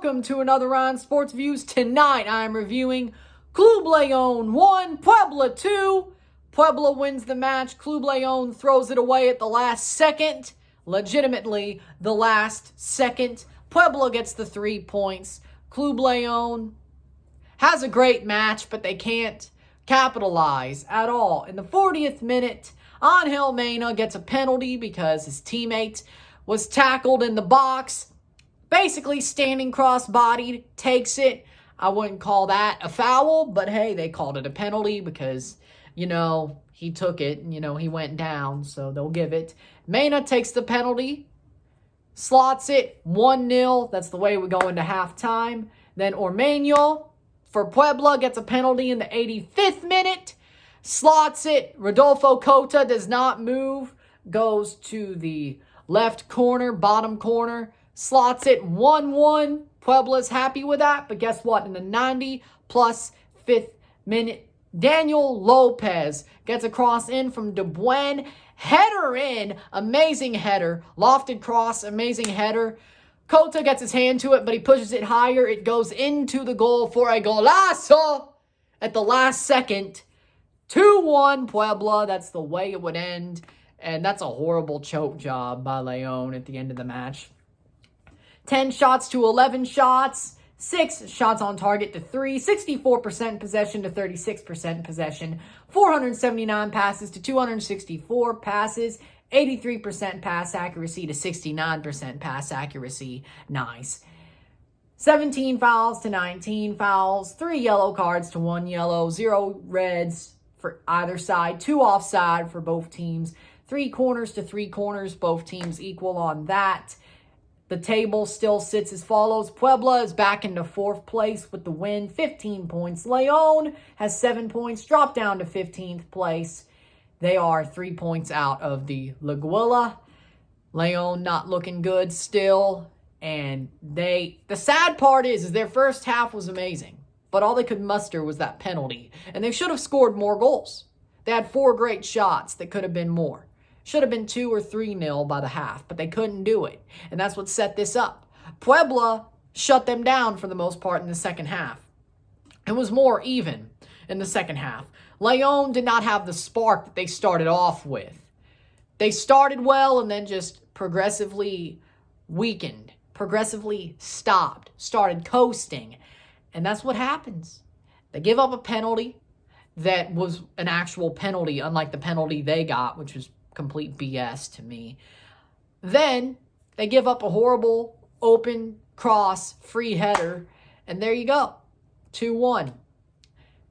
welcome to another round of Sports Views. Tonight I am reviewing Club León 1, Puebla 2. Puebla wins the match. Club León throws it away at the last second. Legitimately, the last second. Puebla gets the 3 points. Club León has a great match, but they can't capitalize at all. In the 40th minute, Angel Mena gets a penalty because his teammate was tackled in the box. Basically standing cross-bodied, takes it. I wouldn't call that a foul, but hey, they called it a penalty because, he took it and, he went down, so they'll give it. Mena takes the penalty, slots it, 1-0. That's the way we go into halftime. Then Ormeño for Puebla gets a penalty in the 85th minute, slots it. Rodolfo Cota does not move, goes to the left corner, bottom corner, slots it, 1-1. Puebla's happy with that, but guess what? In the 90-plus 5th minute, Daniel Lopez gets a cross in from De Buen. Header in. Amazing header. Lofted cross. Amazing header. Cota gets his hand to it, but he pushes it higher. It goes into the goal for a golazo at the last second. 2-1 Puebla. That's the way it would end. And that's a horrible choke job by León at the end of the match. 10 shots to 11 shots. 6 shots on target to 3. 64% possession to 36% possession. 479 passes to 264 passes. 83% pass accuracy to 69% pass accuracy. Nice. 17 fouls to 19 fouls. 3 yellow cards to 1 yellow. 0 reds for either side. 2 offside for both teams. 3 corners to 3 corners. Both teams equal on that. The table still sits as follows. Puebla is back into 4th place with the win, 15 points. León has 7 points, dropped down to 15th place. They are 3 points out of the Liguilla. León not looking good still. And the sad part is their first half was amazing. But all they could muster was that penalty. And they should have scored more goals. They had 4 great shots that could have been more. Should have been 2 or 3-0 by the half, but they couldn't do it. And that's what set this up. Puebla shut them down for the most part in the second half. It was more even in the second half. León did not have the spark that they started off with. They started well and then just progressively weakened, progressively stopped, started coasting. And that's what happens. They give up a penalty that was an actual penalty, unlike the penalty they got, which was complete BS to me. Then they give up a horrible open cross free header, and there you go. 2-1.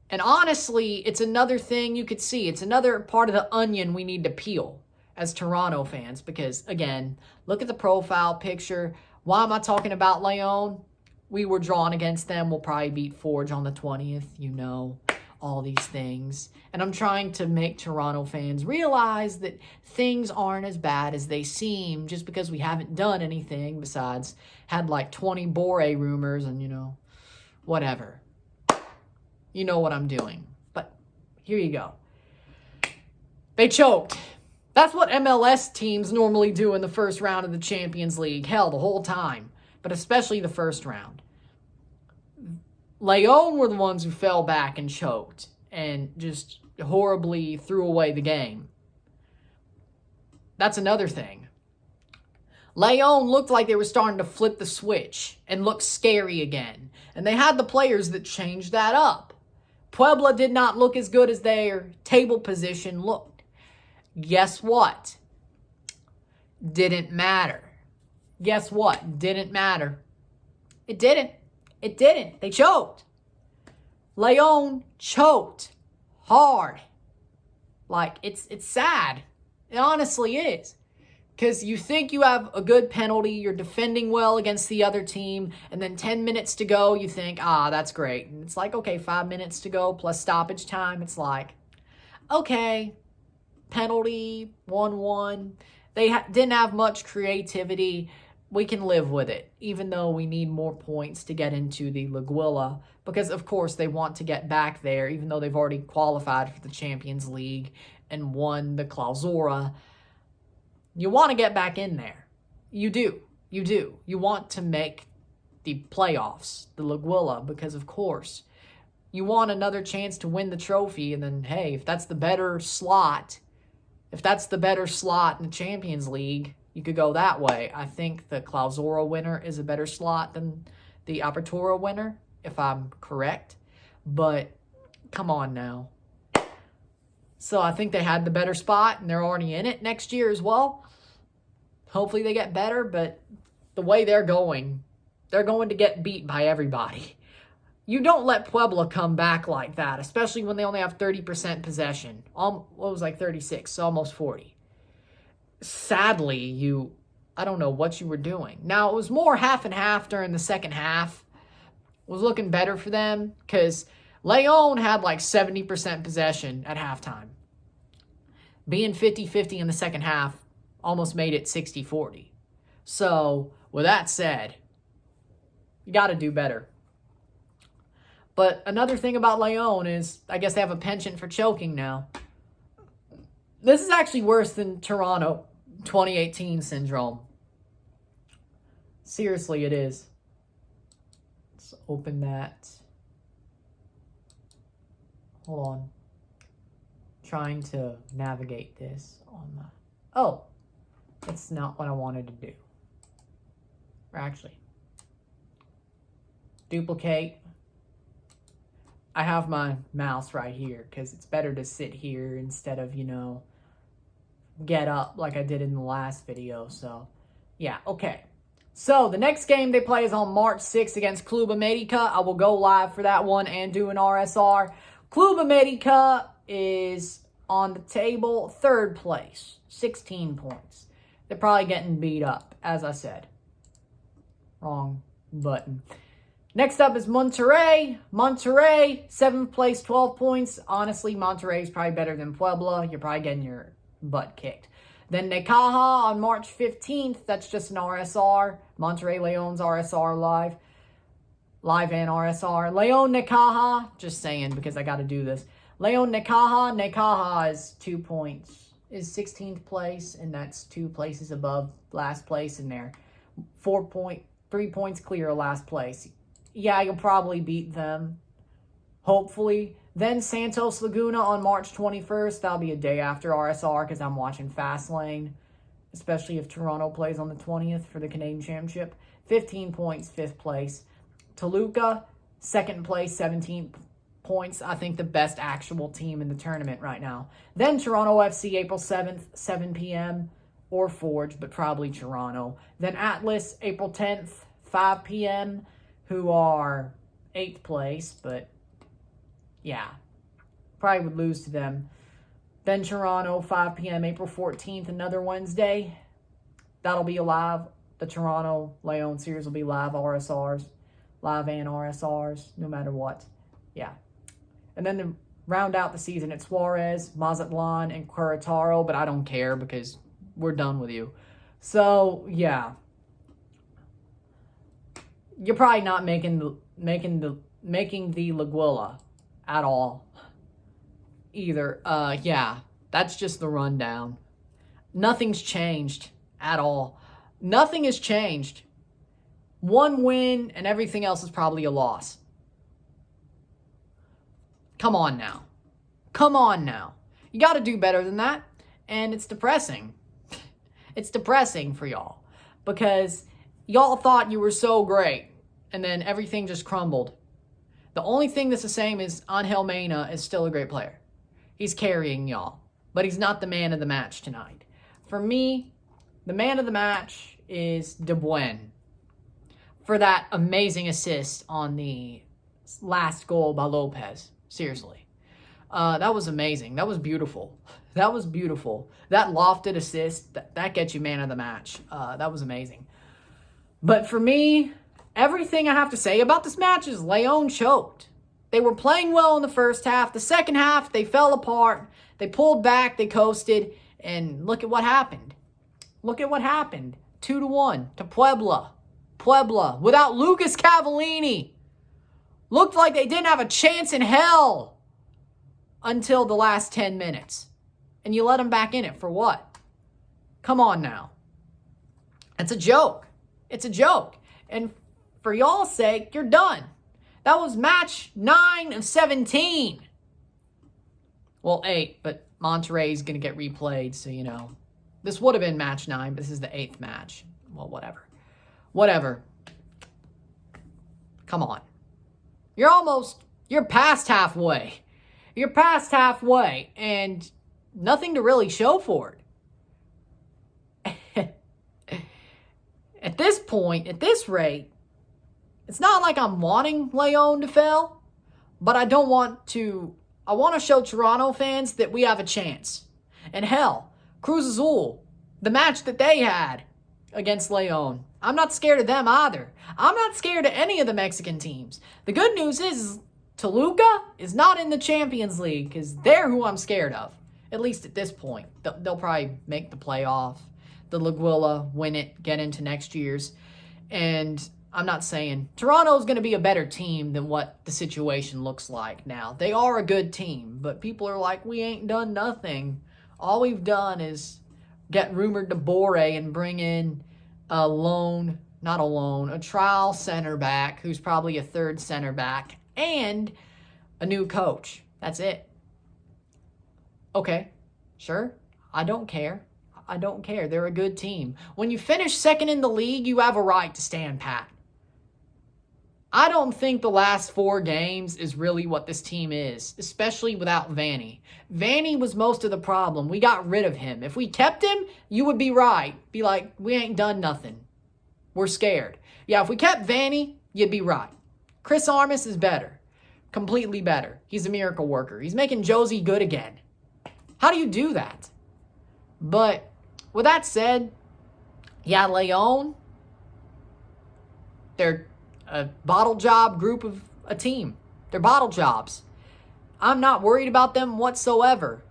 And honestly, it's another thing you could see. It's another part of the onion we need to peel as Toronto fans because, again, look at the profile picture. Why am I talking about León? We were drawn against them. We'll probably beat Forge on the 20th, all these things. And I'm trying to make Toronto fans realize that things aren't as bad as they seem just because we haven't done anything besides had like 20 Bore rumors and, whatever. You know what I'm doing. But here you go. They choked. That's what MLS teams normally do in the first round of the Champions League. Hell, the whole time. But especially the first round. León were the ones who fell back and choked and just horribly threw away the game. That's another thing. León looked like they were starting to flip the switch and look scary again. And they had the players that changed that up. Puebla did not look as good as their table position looked. Guess what? Didn't matter. Guess what? Didn't matter. It didn't. It didn't. They choked. León choked hard. Like, it's sad. It honestly is. Because you think you have a good penalty, you're defending well against the other team, and then 10 minutes to go, you think, that's great. And it's like, okay, 5 minutes to go plus stoppage time. It's like, okay, penalty, 1-1. They didn't have much creativity. We can live with it, even though we need more points to get into the Liguilla, because, of course, they want to get back there, even though they've already qualified for the Champions League and won the Clausura. You want to get back in there. You do. You do. You want to make the playoffs, the Liguilla, because of course you want another chance to win the trophy. And then, hey, if that's the better slot in the Champions League, you could go that way. I think the Clausura winner is a better slot than the Apertura winner, if I'm correct. But come on now. So I think they had the better spot, and they're already in it next year as well. Hopefully they get better, but the way they're going to get beat by everybody. You don't let Puebla come back like that, especially when they only have 30% possession. What was like 36, so almost 40. Sadly, I don't know what you were doing. Now, it was more half and half during the second half. It was looking better for them because León had like 70% possession at halftime. Being 50-50 in the second half almost made it 60-40. So, with that said, you got to do better. But another thing about León is, I guess they have a penchant for choking now. This is actually worse than Toronto 2018 syndrome. Seriously, it is. Let's open that. Hold on. Trying to navigate this on my... Oh, that's not what I wanted to do. Or actually, duplicate. I have my mouse right here because it's better to sit here instead of, get up like I did in the last video. So, yeah, okay. So, the next game they play is on March 6th against Club America. I will go live for that one and do an RSR. Club America is on the table, third place, 16 points. They're probably getting beat up, as I said. Wrong button. Next up is Monterrey. Monterrey, 7th place, 12 points. Honestly, Monterrey is probably better than Puebla. You're probably getting your butt kicked. Then Necaxa on March 15th. That's just an RSR. Monterrey León's RSR live. Live and RSR. León Necaxa. Just saying because I got to do this. León Necaxa. Necaxa is 2 points. Is 16th place. And that's 2 places above last place in there. 3 points clear of last place. Yeah, you'll probably beat them. Hopefully. Then Santos Laguna on March 21st. That'll be a day after RSR because I'm watching Fastlane. Especially if Toronto plays on the 20th for the Canadian Championship. 15 points, 5th place. Toluca, 2nd place, 17 points. I think the best actual team in the tournament right now. Then Toronto FC, April 7th, 7 p.m. Or Forge, but probably Toronto. Then Atlas, April 10th, 5 p.m., who are 8th place, but yeah, probably would lose to them. Then Toronto, 5 p.m., April 14th, another Wednesday. That'll be live. The Toronto León series will be live RSRs, live and RSRs, no matter what. Yeah. And then to round out the season, it's Suarez, Mazatlan, and Querétaro, but I don't care because we're done with you. So, yeah. You're probably not making the Liguilla at all either. Yeah, that's just the rundown. Nothing's changed at all. Nothing has changed. One win and everything else is probably a loss. Come on now. Come on now. You got to do better than that. And it's depressing. It's depressing for y'all because y'all thought you were so great and then everything just crumbled. The only thing that's the same is Angel Mena is still a great player. He's carrying y'all, but he's not the man of the match tonight. For me, the man of the match is De Buen for that amazing assist on the last goal by Lopez. Seriously. That was amazing. That was beautiful. That was beautiful. That lofted assist, that gets you man of the match. That was amazing. But for me, everything I have to say about this match is León choked. They were playing well in the first half. The second half, they fell apart. They pulled back. They coasted. And look at what happened. Look at what happened. 2-1 to Puebla. Puebla, without Lucas Cavallini. Looked like they didn't have a chance in hell until the last 10 minutes. And you let them back in it for what? Come on now. It's a joke. It's a joke. And for y'all's sake, you're done. That was match 9 of 17. Well, 8, but Monterrey's going to get replayed, so, you know. This would have been match 9, but this is the 8th match. Well, whatever. Whatever. Come on. You're past halfway. You're past halfway, and nothing to really show for it. At this point, at this rate, it's not like I'm wanting León to fail, but I want to show Toronto fans that we have a chance. And hell, Cruz Azul, the match that they had against León, I'm not scared of them either. I'm not scared of any of the Mexican teams. The good news is Toluca is not in the Champions League because they're who I'm scared of, at least at this point. They'll probably make the playoff. The Liguilla, win it, get into next year's. And I'm not saying Toronto's going to be a better team than what the situation looks like now. They are a good team, but people are like, we ain't done nothing. All we've done is get rumored to Bore and bring in a trial center back who's probably a third center back and a new coach. That's it. Okay, sure. I don't care. They're a good team. When you finish second in the league, you have a right to stand pat. I don't think the last 4 games is really what this team is, especially without Vanny. Vanny was most of the problem. We got rid of him. If we kept him, you would be right. Be like, we ain't done nothing. We're scared. Yeah, if we kept Vanny, you'd be right. Chris Armas is better. Completely better. He's a miracle worker. He's making Josie good again. How do you do that? But with that said, yeah, León, they're a bottle job group of a team. They're bottle jobs. I'm not worried about them whatsoever.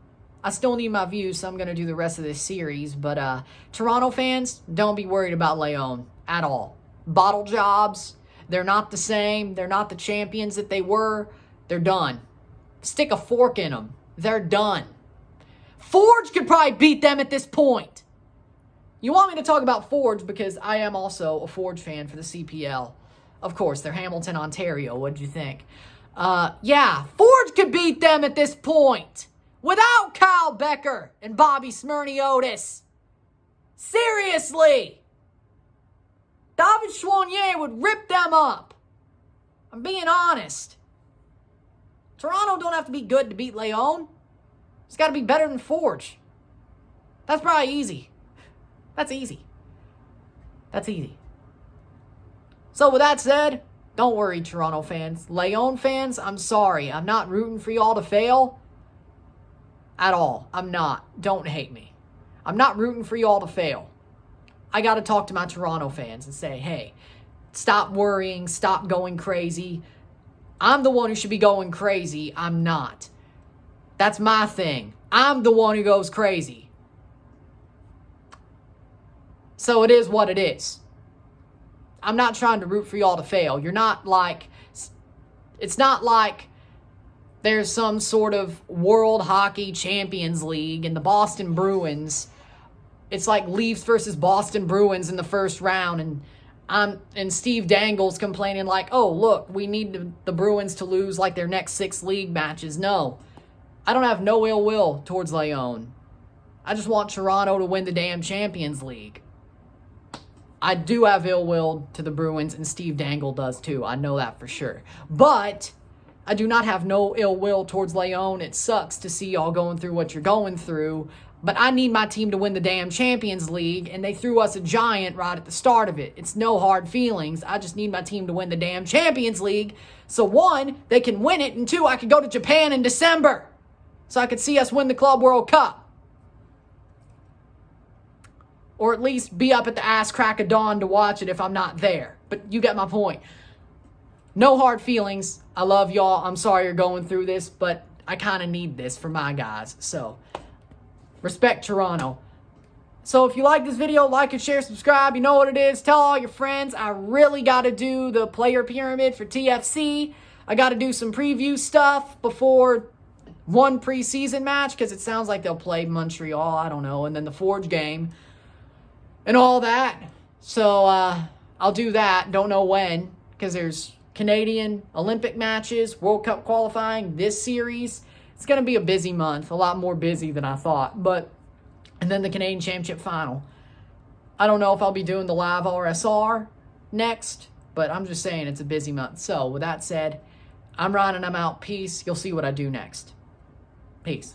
I still need my views, so I'm going to do the rest of this series. But Toronto fans, don't be worried about León at all. Bottle jobs, they're not the same. They're not the champions that they were. They're done. Stick a fork in them. They're done. Forge could probably beat them at this point. You want me to talk about Forge because I am also a Forge fan for the CPL. Of course, they're Hamilton, Ontario. What'd you think? Yeah, Forge could beat them at this point without Kyle Becker and Bobby Smyrniotis. Seriously. David Choinier would rip them up. I'm being honest. Toronto don't have to be good to beat León. It's got to be better than Forge. That's probably easy. That's easy. So with that said, don't worry, Toronto fans. León fans, I'm sorry. I'm not rooting for y'all to fail at all. I'm not. Don't hate me. I'm not rooting for y'all to fail. I got to talk to my Toronto fans and say, hey, stop worrying. Stop going crazy. I'm the one who should be going crazy. I'm not. That's my thing. I'm the one who goes crazy. So it is what it is. I'm not trying to root for y'all to fail. You're not like, it's not like there's some sort of World Hockey Champions League and the Boston Bruins. It's like Leafs versus Boston Bruins in the first round, and Steve Dangle's complaining like, oh, look, we need the Bruins to lose like their next 6 league matches. No, I don't have no ill will towards León. I just want Toronto to win the damn Champions League. I do have ill will to the Bruins, and Steve Dangle does too. I know that for sure. But I do not have no ill will towards León. It sucks to see y'all going through what you're going through. But I need my team to win the damn Champions League, and they threw us a giant right at the start of it. It's no hard feelings. I just need my team to win the damn Champions League. So 1, they can win it, and 2, I could go to Japan in December so I could see us win the Club World Cup. Or at least be up at the ass crack of dawn to watch it if I'm not there. But you get my point. No hard feelings. I love y'all. I'm sorry you're going through this, but I kind of need this for my guys. So, respect Toronto. So if you like this video, like and share, subscribe. You know what it is. Tell all your friends. I really got to do the player pyramid for TFC. I got to do some preview stuff before one preseason match because it sounds like they'll play Montreal. I don't know. And then the Forge game. And all that. So, I'll do that. Don't know when. because there's Canadian Olympic matches, World Cup qualifying, this series. It's going to be a busy month, a lot more busy than I thought. And then the Canadian Championship final. I don't know if I'll be doing the live RSR next, but I'm just saying it's a busy month. So with that said, I'm Ryan and I'm out. Peace. You'll see what I do next. Peace.